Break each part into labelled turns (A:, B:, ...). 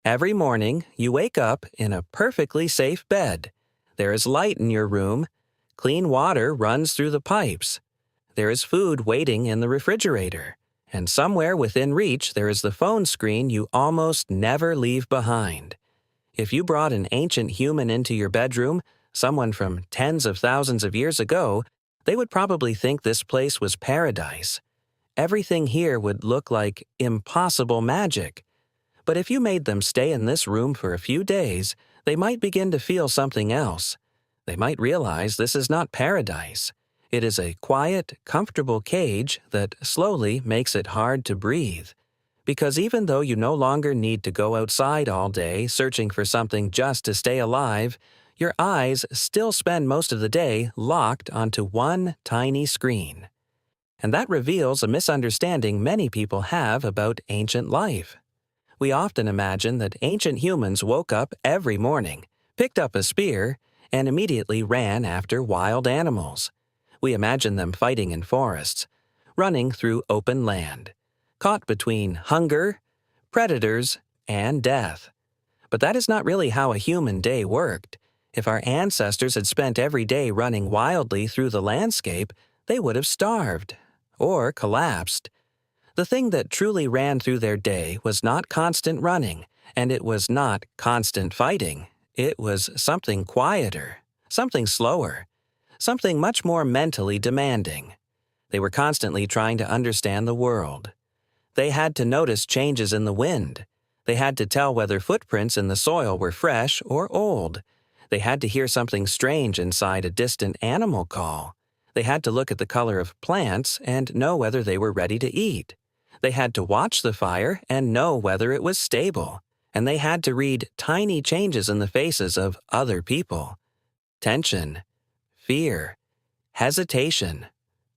A: Every morning, you wake up in a perfectly safe bed. There is light in your room. Clean water runs through the pipes. There is food waiting in the refrigerator. And somewhere within reach, there is the phone screen you almost never leave behind. If you brought an ancient human into your bedroom, someone from tens of thousands of years ago, they would probably think this place was paradise. Everything here would look like impossible magic. But if you made them stay in this room for a few days, they might begin to feel something else. They might realize this is not paradise. It is a quiet, comfortable cage that slowly makes it hard to breathe. Because even though you no longer need to go outside all day searching for something just to stay alive, your eyes still spend most of the day locked onto one tiny screen. And that reveals a misunderstanding many people have about ancient life. We often imagine that ancient humans woke up every morning, picked up a spear, and immediately ran after wild animals. We imagine them fighting in forests, running through open land, caught between hunger, predators, and death. But that is not really how a human day worked. If our ancestors had spent every day running wildly through the landscape, they would have starved or collapsed. The thing that truly ran through their day was not constant running, and it was not constant fighting. It was something quieter, something slower, something much more mentally demanding. They were constantly trying to understand the world. They had to notice changes in the wind. They had to tell whether footprints in the soil were fresh or old. They had to hear something strange inside a distant animal call. They had to look at the color of plants and know whether they were ready to eat. They had to watch the fire and know whether it was stable. And they had to read tiny changes in the faces of other people. Tension, fear, hesitation,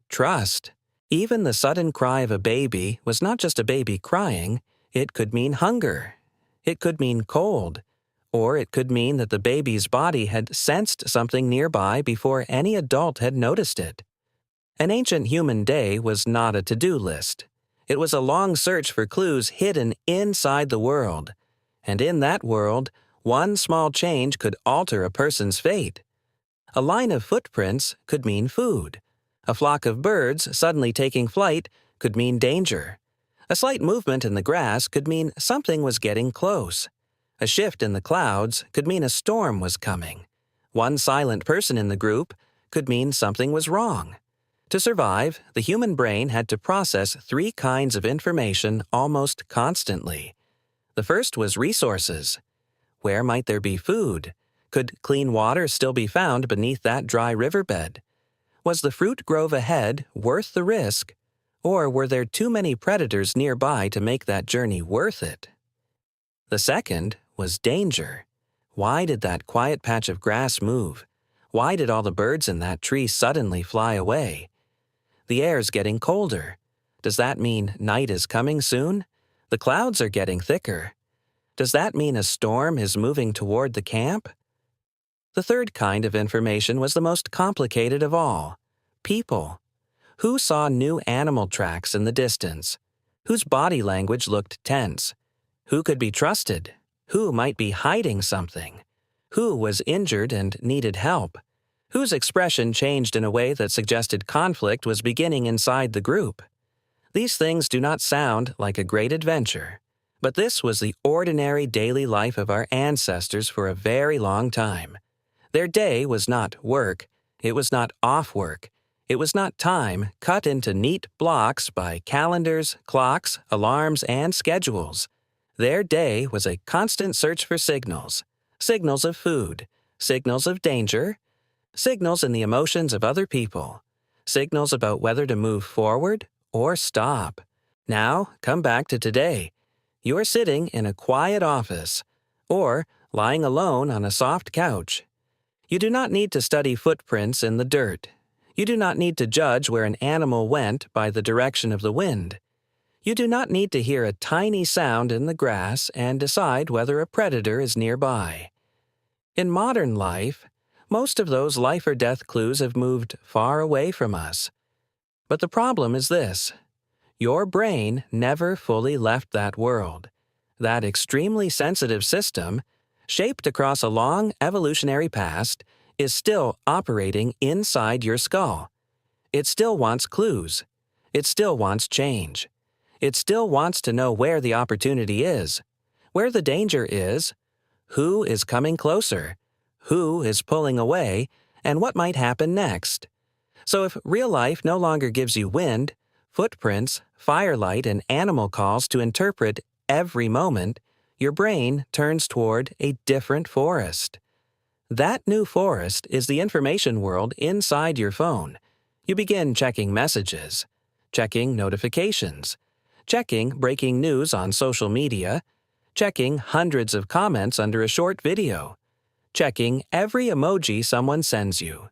A: trust. Even the sudden cry of a baby was not just a baby crying. It could mean hunger. It could mean cold. Or it could mean that the baby's body had sensed something nearby before any adult had noticed it. An ancient human day was not a to-do list. It was a long search for clues hidden inside the world. And in that world, one small change could alter a person's fate. A line of footprints could mean food. A flock of birds suddenly taking flight could mean danger. A slight movement in the grass could mean something was getting close. A shift in the clouds could mean a storm was coming. One silent person in the group could mean something was wrong. To survive, the human brain had to process three kinds of information almost constantly. The first was resources. Where might there be food? Could clean water still be found beneath that dry riverbed? Was the fruit grove ahead worth the risk? Or were there too many predators nearby to make that journey worth it? The second was danger. Why did that quiet patch of grass move? Why did all the birds in that tree suddenly fly away? The air's getting colder. Does that mean night is coming soon? The clouds are getting thicker. Does that mean a storm is moving toward the camp? The third kind of information was the most complicated of all. People. Who saw new animal tracks in the distance? Whose body language looked tense? Who could be trusted? Who might be hiding something? Who was injured and needed help? Whose expression changed in a way that suggested conflict was beginning inside the group? These things do not sound like a great adventure, but this was the ordinary daily life of our ancestors for a very long time. Their day was not work. It was not off work. It was not time cut into neat blocks by calendars, clocks, alarms, and schedules. Their day was a constant search for signals. Signals of food, signals of danger, signals in the emotions of other people, signals about whether to move forward or stop. Now, come back to today. You are sitting in a quiet office or lying alone on a soft couch. You do not need to study footprints in the dirt. You do not need to judge where an animal went by the direction of the wind. You do not need to hear a tiny sound in the grass and decide whether a predator is nearby. In modern life, most of those life or death clues have moved far away from us. But the problem is this: your brain never fully left that world. that extremely sensitive system, shaped across a long evolutionary past, is still operating inside your skull. It still wants clues. It still wants change. It still wants to know where the opportunity is, where the danger is, who is coming closer, who is pulling away, and what might happen next. So if real life no longer gives you wind, footprints, firelight, and animal calls to interpret every moment, your brain turns toward a different forest. That new forest is the information world inside your phone. You begin checking messages, checking notifications, checking breaking news on social media, checking hundreds of comments under a short video, checking every emoji someone sends you.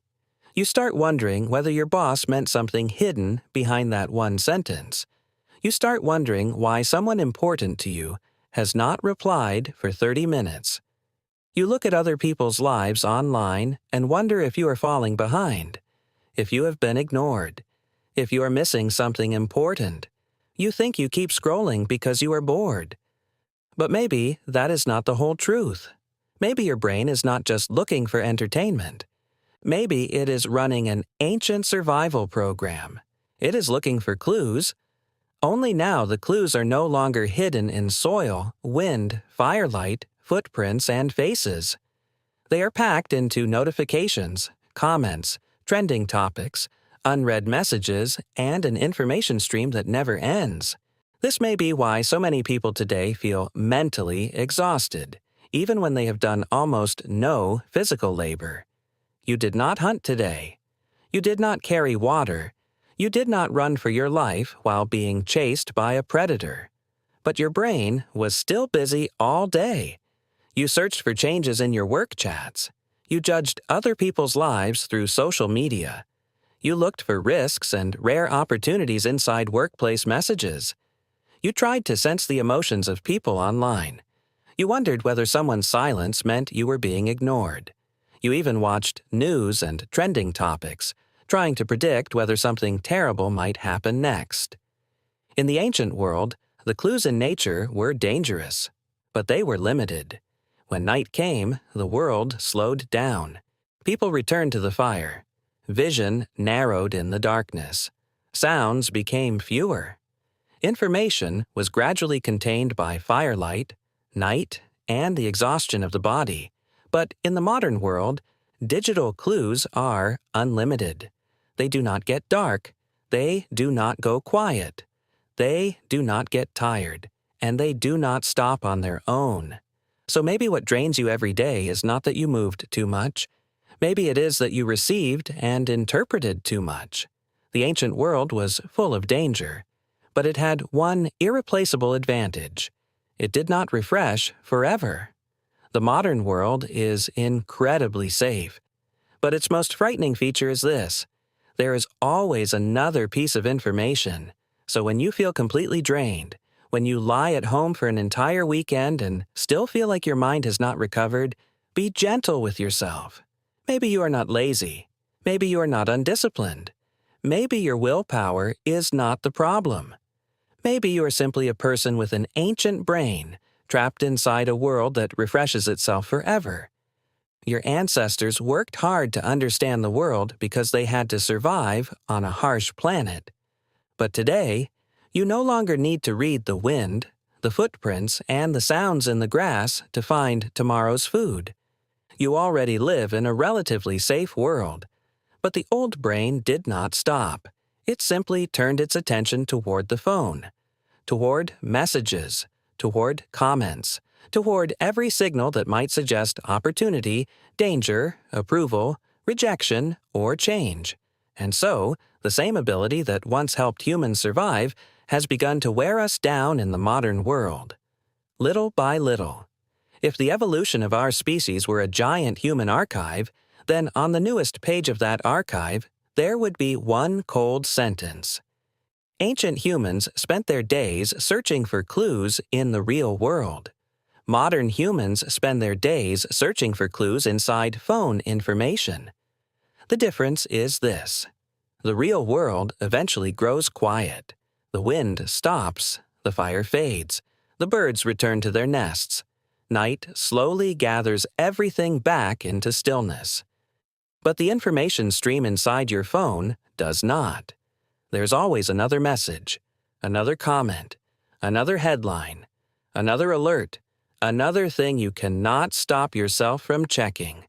A: You start wondering whether your boss meant something hidden behind that one sentence. You start wondering why someone important to you has not replied for 30 minutes. You look at other people's lives online and wonder if you are falling behind, if you have been ignored, if you are missing something important. You think you keep scrolling because you are bored. But maybe that is not the whole truth. Maybe your brain is not just looking for entertainment. Maybe it is running an ancient survival program. It is looking for clues. Only now the clues are no longer hidden in soil, wind, firelight, footprints, and faces. They are packed into notifications, comments, trending topics, unread messages, and an information stream that never ends. This may be why so many people today feel mentally exhausted, even when they have done almost no physical labor. You did not hunt today. You did not carry water. You did not run for your life while being chased by a predator. But your brain was still busy all day. You searched for changes in your work chats. You judged other people's lives through social media. You looked for risks and rare opportunities inside workplace messages. You tried to sense the emotions of people online. You wondered whether someone's silence meant you were being ignored. You even watched news and trending topics, trying to predict whether something terrible might happen next. In the ancient world, the clues in nature were dangerous, but they were limited. When night came, the world slowed down. People returned to the fire. Vision narrowed in the darkness. Sounds became fewer. Information was gradually contained by firelight, night, and the exhaustion of the body. But in the modern world, digital clues are unlimited. They do not get dark. They do not go quiet. They do not get tired. And they do not stop on their own. So maybe what drains you every day is not that you moved too much. Maybe it is that you received and interpreted too much. The ancient world was full of danger, but it had one irreplaceable advantage. It did not refresh forever. The modern world is incredibly safe, but its most frightening feature is this: there is always another piece of information. So when you feel completely drained, when you lie at home for an entire weekend and still feel like your mind has not recovered, be gentle with yourself. Maybe you are not lazy. Maybe you are not undisciplined. Maybe your willpower is not the problem. Maybe you are simply a person with an ancient brain, trapped inside a world that refreshes itself forever. Your ancestors worked hard to understand the world because they had to survive on a harsh planet. But today, you no longer need to read the wind, the footprints, and the sounds in the grass to find tomorrow's food. You already live in a relatively safe world. But the old brain did not stop. It simply turned its attention toward the phone, toward messages, toward comments, toward every signal that might suggest opportunity, danger, approval, rejection, or change. And so, the same ability that once helped humans survive has begun to wear us down in the modern world. Little by little. If the evolution of our species were a giant human archive, then on the newest page of that archive, there would be one cold sentence. Ancient humans spent their days searching for clues in the real world. Modern humans spend their days searching for clues inside phone information. The difference is this: the real world eventually grows quiet. The wind stops, the fire fades, The birds return to their nests. Night slowly gathers everything back into stillness. But the information stream inside your phone does not. There's always another message, another comment, another headline, another alert, another thing you cannot stop yourself from checking.